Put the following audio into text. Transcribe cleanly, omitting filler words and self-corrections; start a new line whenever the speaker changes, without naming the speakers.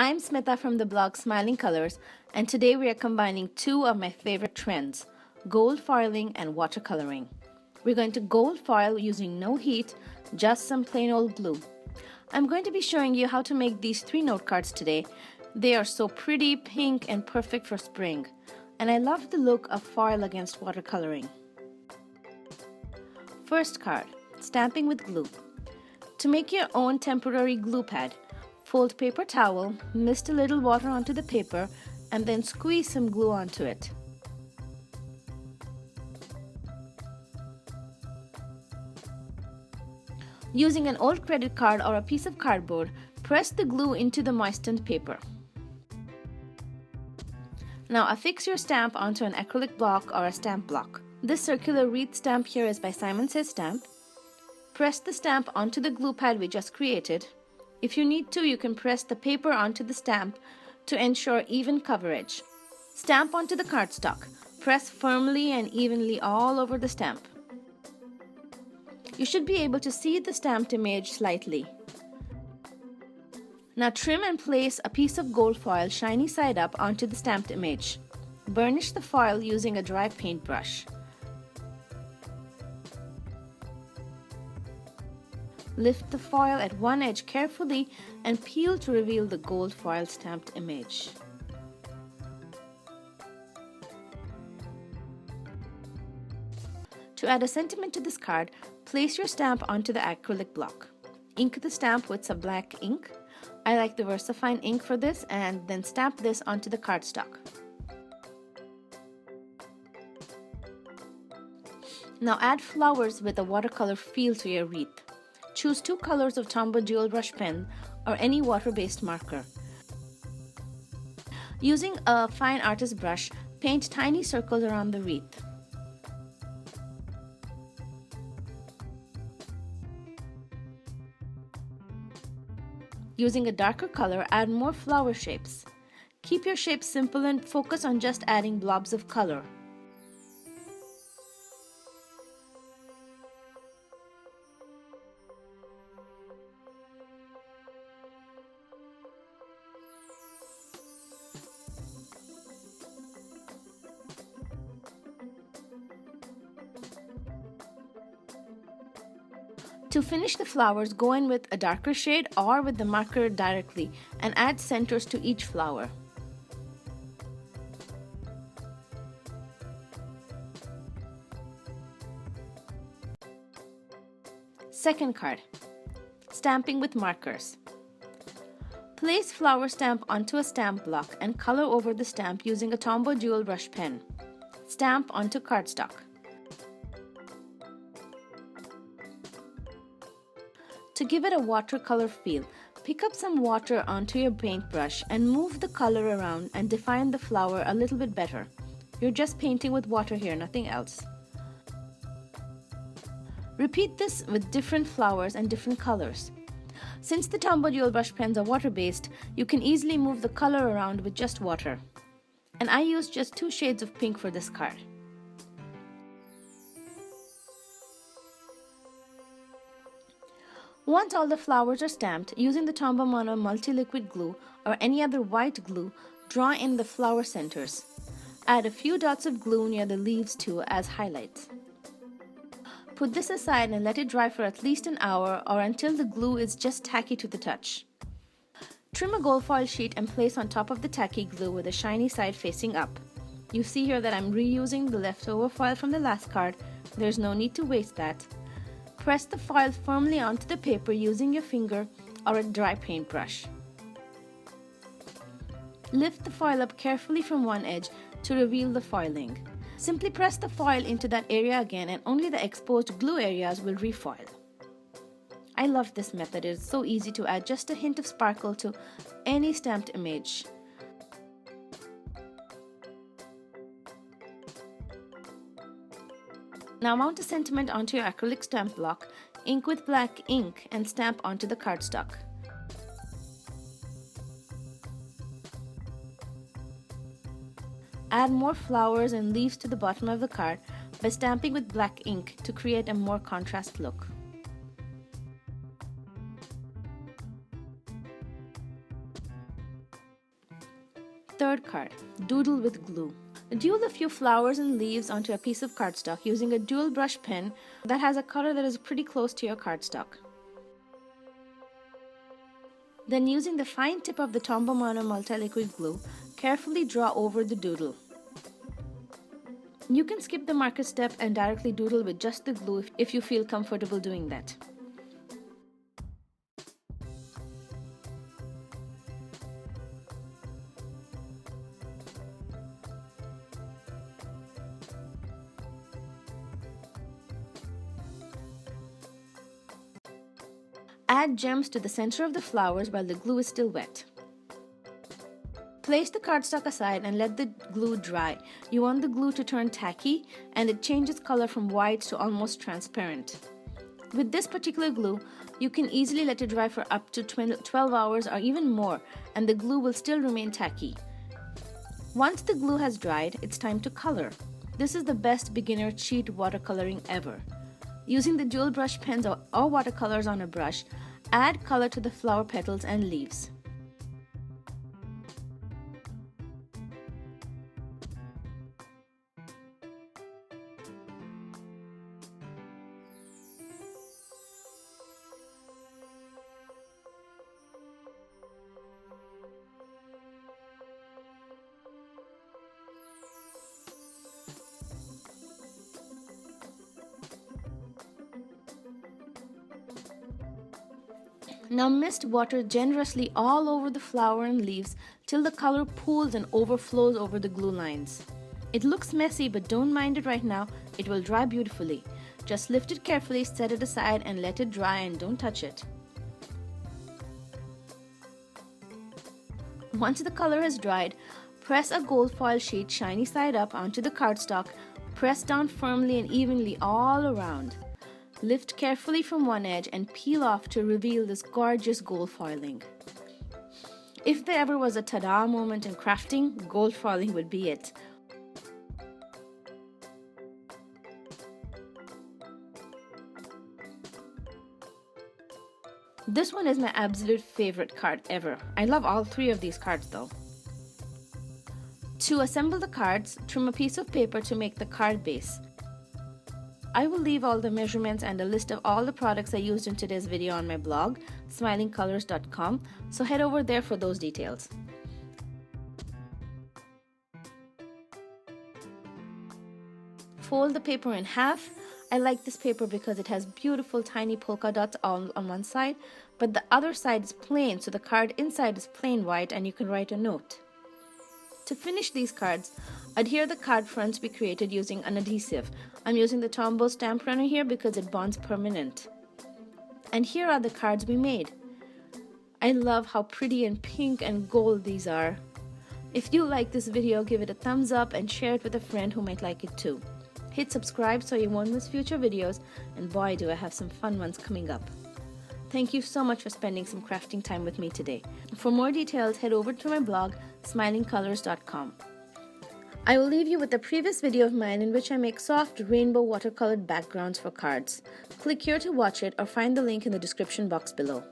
I'm Smita from the blog Smiling Colors, and today we are combining two of my favorite trends, gold foiling and watercoloring. We're going to gold foil using no heat, just some plain old glue. I'm going to be showing you how to make these 3 note cards today. They are so pretty, pink, and perfect for spring. And I love the look of foil against watercoloring. First card, stamping with glue. To make your own temporary glue pad, fold paper towel, mist a little water onto the paper, and then squeeze some glue onto it. Using an old credit card or a piece of cardboard, press the glue into the moistened paper. Now affix your stamp onto an acrylic block or a stamp block. This circular wreath stamp here is by Simon Says Stamp. Press the stamp onto the glue pad we just created. If you need to, you can press the paper onto the stamp to ensure even coverage. Stamp onto the cardstock. Press firmly and evenly all over the stamp. You should be able to see the stamped image slightly. Now trim and place a piece of gold foil shiny side up onto the stamped image. Burnish the foil using a dry paintbrush. Lift the foil at one edge carefully and peel to reveal the gold foil stamped image. To add a sentiment to this card, place your stamp onto the acrylic block. Ink the stamp with some black ink. I like the VersaFine ink for this, and then stamp this onto the cardstock. Now add flowers with a watercolor feel to your wreath. Choose 2 colors of Tombow Dual Brush pen or any water-based marker. Using a fine artist brush, paint tiny circles around the wreath. Using a darker color, add more flower shapes. Keep your shapes simple and focus on just adding blobs of color. To finish the flowers, go in with a darker shade or with the marker directly and add centers to each flower. Second card, stamping with markers. Place flower stamp onto a stamp block and color over the stamp using a Tombow Dual Brush pen. Stamp onto cardstock. To give it a watercolor feel, pick up some water onto your paintbrush and move the color around and define the flower a little bit better. You're just painting with water here, nothing else. Repeat this with different flowers and different colors. Since the Tombow Dual Brush pens are water-based, you can easily move the color around with just water. And I used just 2 shades of pink for this card. Once all the flowers are stamped, using the Tombow Mono multi-liquid glue or any other white glue, draw in the flower centers. Add a few dots of glue near the leaves too as highlights. Put this aside and let it dry for at least an hour or until the glue is just tacky to the touch. Trim a gold foil sheet and place on top of the tacky glue with the shiny side facing up. You see here that I'm reusing the leftover foil from the last card. There's no need to waste that. Press the foil firmly onto the paper using your finger or a dry paintbrush. Lift the foil up carefully from one edge to reveal the foiling. Simply press the foil into that area again and only the exposed glue areas will refoil. I love this method. It is so easy to add just a hint of sparkle to any stamped image. Now mount a sentiment onto your acrylic stamp block, ink with black ink, and stamp onto the cardstock. Add more flowers and leaves to the bottom of the card by stamping with black ink to create a more contrast look. Third card, doodle with glue. Doodle a few flowers and leaves onto a piece of cardstock using a dual brush pen that has a color that is pretty close to your cardstock. Then using the fine tip of the Tombow Mono multi-liquid glue, carefully draw over the doodle. You can skip the marker step and directly doodle with just the glue if you feel comfortable doing that. Add gems to the center of the flowers while the glue is still wet. Place the cardstock aside and let the glue dry. You want the glue to turn tacky and it changes color from white to almost transparent. With this particular glue, you can easily let it dry for up to 12 hours or even more, and the glue will still remain tacky. Once the glue has dried, it's time to color. This is the best beginner cheat watercoloring ever. Using the dual brush pens or watercolors on a brush, add color to the flower petals and leaves. Now mist water generously all over the flower and leaves till the color pools and overflows over the glue lines. It looks messy, but don't mind it right now, it will dry beautifully. Just lift it carefully, set it aside and let it dry and don't touch it. Once the color has dried, press a gold foil sheet shiny side up onto the cardstock, press down firmly and evenly all around. Lift carefully from one edge and peel off to reveal this gorgeous gold foiling. If there ever was a ta-da moment in crafting, gold foiling would be it. This one is my absolute favorite card ever. I love all three of these cards though. To assemble the cards, trim a piece of paper to make the card base. I will leave all the measurements and a list of all the products I used in today's video on my blog, smilingcolors.com, so head over there for those details. Fold the paper in half. I like this paper because it has beautiful tiny polka dots all on one side, but the other side is plain, so the card inside is plain white and you can write a note. To finish these cards, adhere the card fronts we created using an adhesive. I'm using the Tombow stamp runner here because it bonds permanent. And here are the cards we made. I love how pretty and pink and gold these are. If you like this video, give it a thumbs up and share it with a friend who might like it too. Hit subscribe so you won't miss future videos, and boy do I have some fun ones coming up. Thank you so much for spending some crafting time with me today. For more details, head over to my blog, smilingcolors.com. I will leave you with a previous video of mine in which I make soft rainbow watercolored backgrounds for cards. Click here to watch it or find the link in the description box below.